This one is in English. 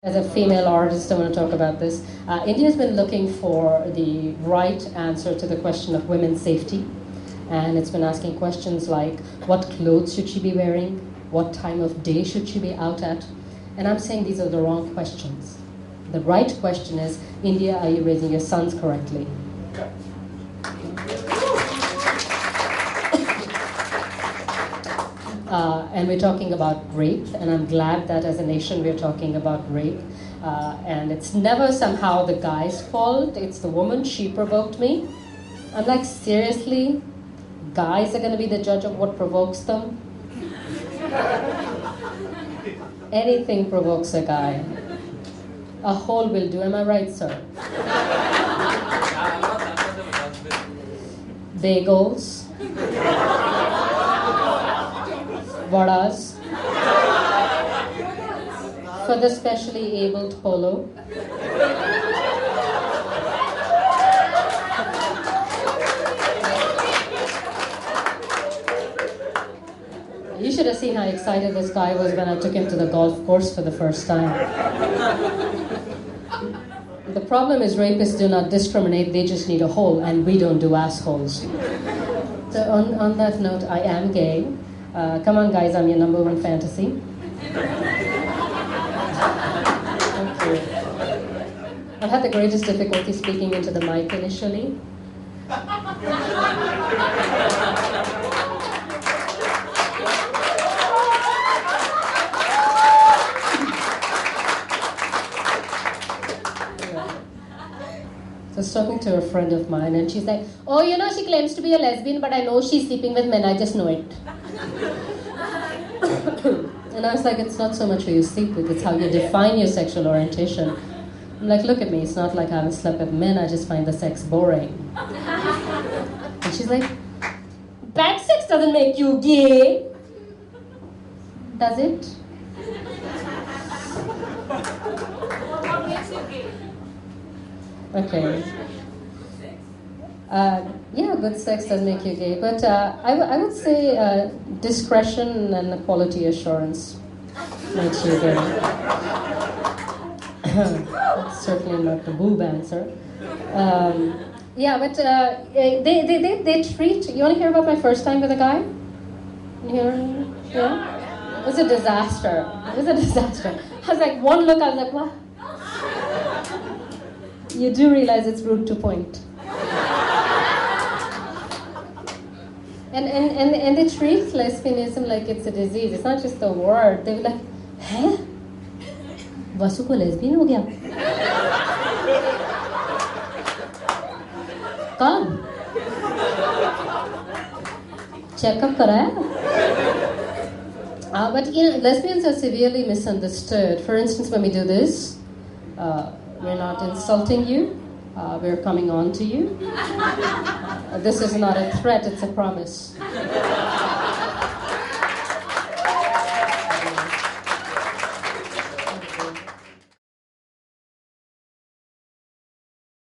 As a female artist, I want to talk about this. India's been looking for the right answer to the question of women's safety. And it's been asking questions like, what clothes should she be wearing? What time of day should she be out at? And I'm saying these are the wrong questions. The right question is, India, are you raising your sons correctly? And we're talking about rape, and I'm glad that as a nation we're talking about rape. And it's never somehow the guy's fault, it's the woman, she provoked me. I'm like, seriously? Guys are going to be the judge of what provokes them? Anything provokes a guy. A hole will do, am I right, sir? Bagels. Vadas. For the specially abled polo. You should have seen how excited this guy was when I took him to the golf course for the first time. The problem is rapists do not discriminate, they just need a hole, and we don't do assholes. So on that note, I am gay. Come on guys, I'm your number one fantasy. Thank you. I've had the greatest difficulty speaking into the mic initially. I was talking to a friend of mine and she's like, oh, you know, she claims to be a lesbian, but I know she's sleeping with men, I just know it. And I was like, it's not so much who you sleep with, it's how you define your sexual orientation. I'm like, look at me, it's not like I haven't slept with men, I just find the sex boring. And she's like, bad sex doesn't make you gay. Does it? What makes you gay? Okay. Yeah, good sex does make you gay, but I would say discretion and quality assurance makes you gay. That's certainly not the boob answer. Yeah, but they treat. You want to hear about my first time with a guy? You hear? Yeah. It was a disaster. It was a disaster. I was like, one look, I was like, what? You do realize it's rude to point. And they treat lesbianism like it's a disease. It's not just a word. They're like, huh? Vasu ko lesbian ho gaya? Kab? Checkup karaya? But you know, lesbians are severely misunderstood. For instance, when we do this, we're not insulting you. We're coming on to you. This is not a threat, it's a promise.